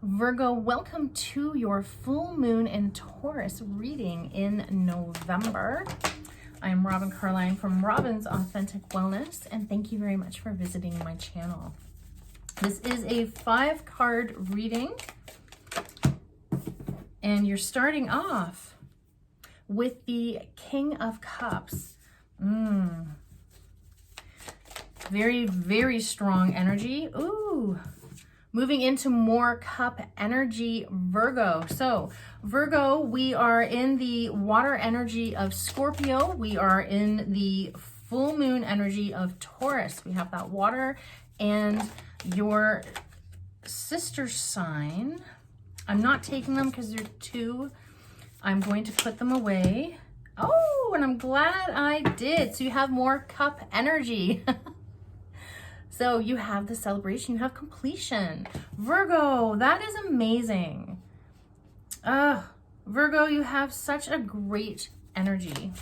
Virgo, welcome to your full moon in Taurus reading in November. I am Robin Carline from Robin's Authentic Wellness, and thank you very much for visiting my channel. This is a 5-card reading, and you're starting off with the King of Cups. Very, very strong energy. Ooh. Moving into more cup energy, Virgo. So Virgo, we are in the water energy of Scorpio. We are in the full moon energy of Taurus. We have that water, and your sister sign. I'm not taking them because they're two. I'm going to put them away. Oh, and I'm glad I did. So you have more cup energy. So you have the celebration, you have completion. Virgo, that is amazing. Virgo, you have such a great energy.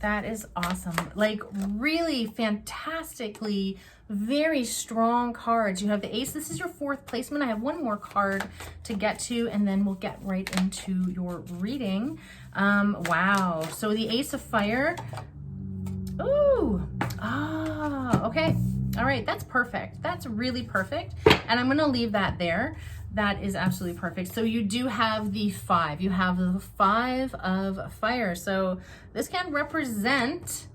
That is awesome. Like really fantastically, very strong cards. You have the Ace. This is your 4th placement. I have one more card to get to, and then we'll get right into your reading. Wow. So the Ace of Fire. Ooh. Okay. All right, that's perfect. That's really perfect. And I'm going to leave that there. That is absolutely perfect. So you do have the 5. You have the 5 of fire. So this can represent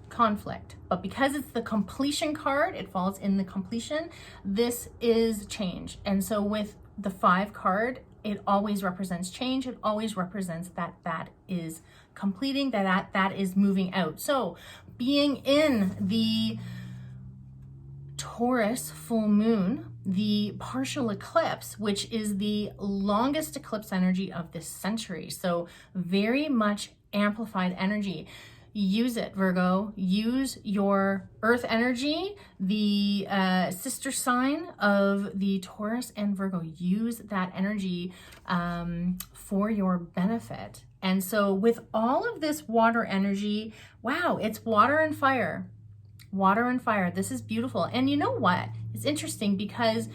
conflict. But because it's the completion card, it falls in the completion. This is change. And so with the 5 card, it always represents change. It always represents that is completing, that is moving out. So being in the Taurus full moon, the partial eclipse, which is the longest eclipse energy of this century. So very much amplified energy. Use it, Virgo. Use your earth energy, the sister sign of the Taurus and Virgo. Use that energy for your benefit. And so with all of this water energy, wow, it's water and fire. Water and fire. This is beautiful. And you know what? It's interesting because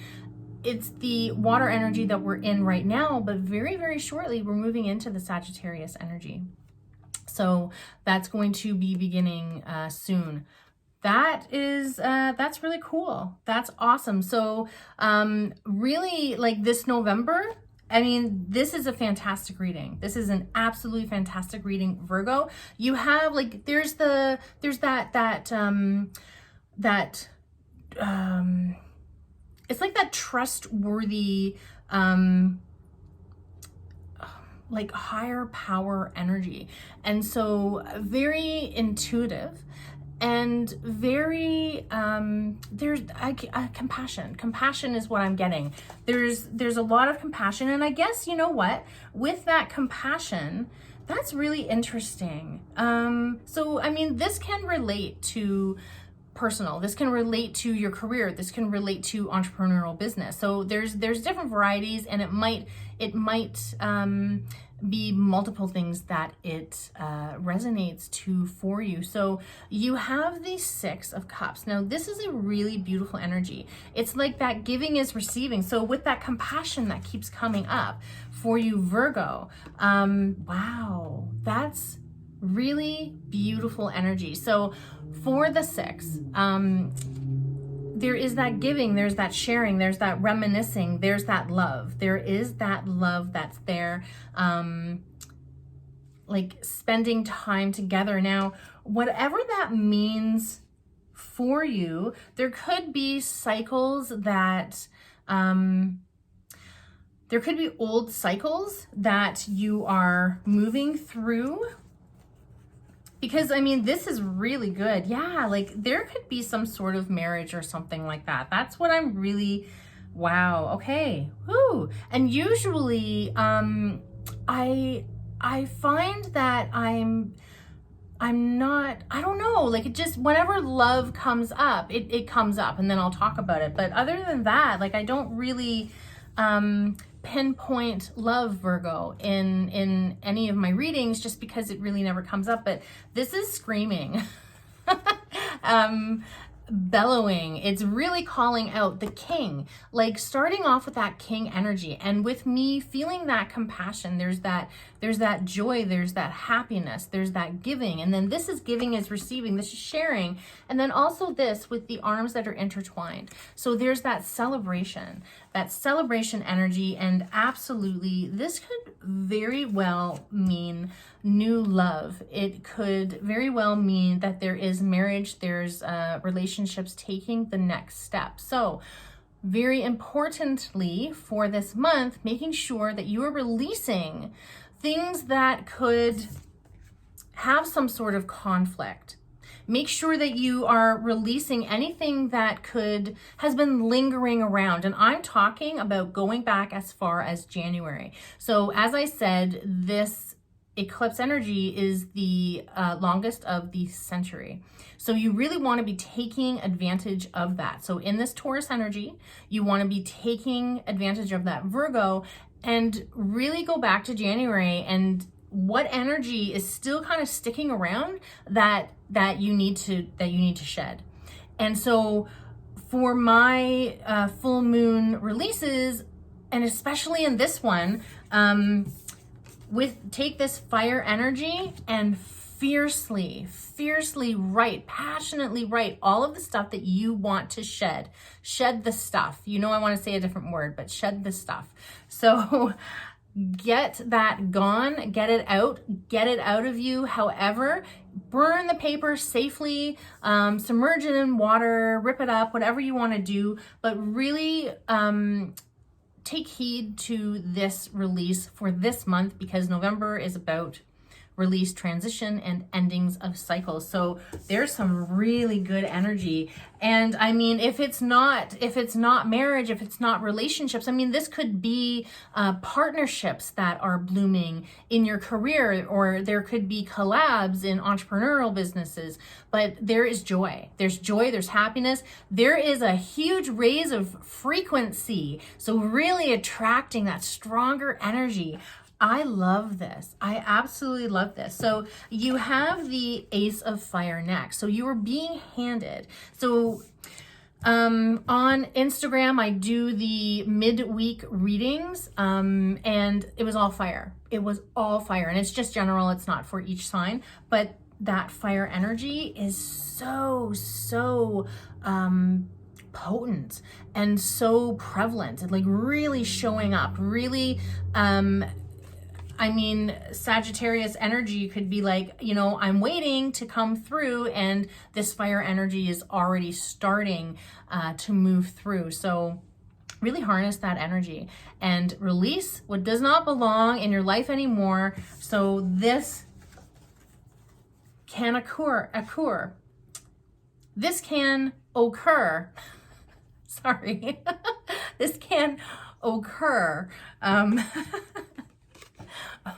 it's the water energy that we're in right now, but very, very shortly we're moving into the Sagittarius energy. So that's going to be beginning soon. That is, that's really cool. That's awesome. So really like this November, I mean, this is a fantastic reading. This is an absolutely fantastic reading, Virgo. You have like, there's that it's like that trustworthy, like higher power energy. And so very intuitive and very there's compassion. Compassion is what I'm getting. There's a lot of compassion, and I guess you know what, with that compassion, that's really interesting. So I mean, this can relate to personal, this can relate to your career, this can relate to entrepreneurial business. So there's different varieties, and it might be multiple things that it resonates to for you. So you have the 6 of Cups. Now this is a really beautiful energy. It's like that giving is receiving. So with that compassion that keeps coming up for you, Virgo, wow, that's really beautiful energy. So for the 6, there is that giving, there's that sharing, there's that reminiscing, there's that love. There is that love that's there, like spending time together. Now, whatever that means for you, there could be cycles that, there could be old cycles that you are moving through. Because, I mean, this is really good. Yeah, like there could be some sort of marriage or something like that. That's what I'm really, wow, okay. Woo. And usually, I find that I'm not, I don't know, like it just, whenever love comes up, it comes up, and then I'll talk about it. But other than that, like I don't really, pinpoint love, Virgo, in any of my readings, just because it really never comes up. But this is screaming. bellowing. It's really calling out the king, like starting off with that king energy. And with me feeling that compassion, there's that joy, there's that happiness, there's that giving. And then this is giving is receiving, this is sharing. And then also this with the arms that are intertwined. So there's that celebration energy. And absolutely, this could very well mean new love. It could very well mean that there is marriage, there's relationships taking the next step. So very importantly for this month, making sure that you are releasing things that could have some sort of conflict. Make sure that you are releasing anything that has been lingering around. And I'm talking about going back as far as January. So as I said, this eclipse energy is the longest of the century. So you really want to be taking advantage of that. So in this Taurus energy, you want to be taking advantage of that Virgo and really go back to January and what energy is still kind of sticking around that you need to shed. And so for my full moon releases, and especially in this one, take this fire energy and fiercely write, passionately write all of the stuff that you want to shed the stuff. You know, I want to say a different word, but shed the stuff. So get that gone, get it out of you. However, burn the paper safely, submerge it in water, rip it up, whatever you want to do, but really take heed to this release for this month, because November is about release, transition, and endings of cycles. So there's some really good energy. And I mean, if it's not marriage, if it's not relationships, I mean, this could be partnerships that are blooming in your career, or there could be collabs in entrepreneurial businesses. But there is joy. There's happiness. There is a huge raise of frequency. So really attracting that stronger energy. I love this. I absolutely love this. So you have the Ace of Fire next. So you are being handed. So on Instagram, I do the midweek readings, and it was all fire. It was all fire. And it's just general. It's not for each sign. But that fire energy is so potent and so prevalent, and like really showing up, really I mean, Sagittarius energy could be like, you know, I'm waiting to come through, and this fire energy is already starting to move through. So really harness that energy and release what does not belong in your life anymore. So this can occur. This can occur. Sorry. This can occur.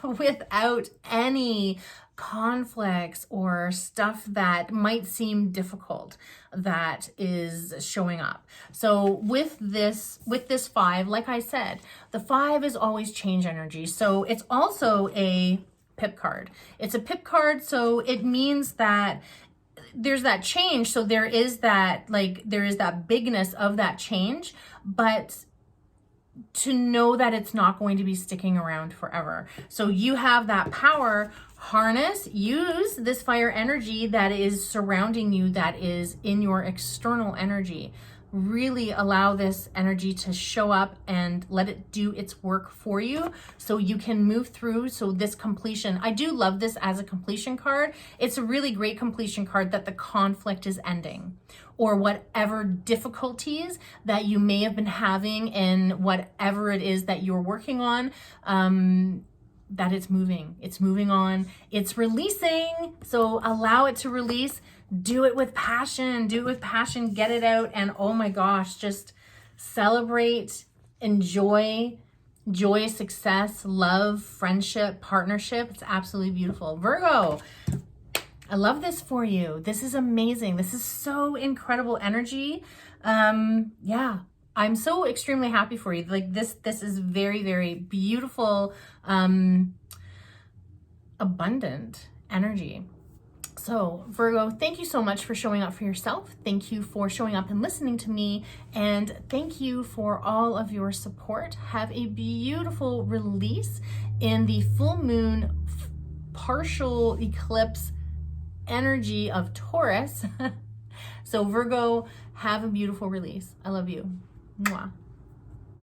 Without any conflicts or stuff that might seem difficult that is showing up. So with this 5, like I said, the 5 is always change energy. So it's also a pip card. It's a pip card, so it means that there's that change. So there is that bigness of that change, but to know that it's not going to be sticking around forever. So you have that power, use this fire energy that is surrounding you, that is in your external energy. Really allow this energy to show up and let it do its work for you so you can move through. So this completion, I do love this as a completion card. It's a really great completion card that the conflict is ending, or whatever difficulties that you may have been having in whatever it is that you're working on, that it's moving on, it's releasing. So allow it to release. Do it with passion, get it out. And oh my gosh, just celebrate, enjoy, joy, success, love, friendship, partnership. It's absolutely beautiful. Virgo, I love this for you. This is amazing. This is so incredible energy. Yeah, I'm so extremely happy for you. Like this is very, very beautiful, abundant energy. So Virgo, thank you so much for showing up for yourself. Thank you for showing up and listening to me. And thank you for all of your support. Have a beautiful release in the full moon partial eclipse energy of Taurus. So Virgo, have a beautiful release. I love you. Mwah.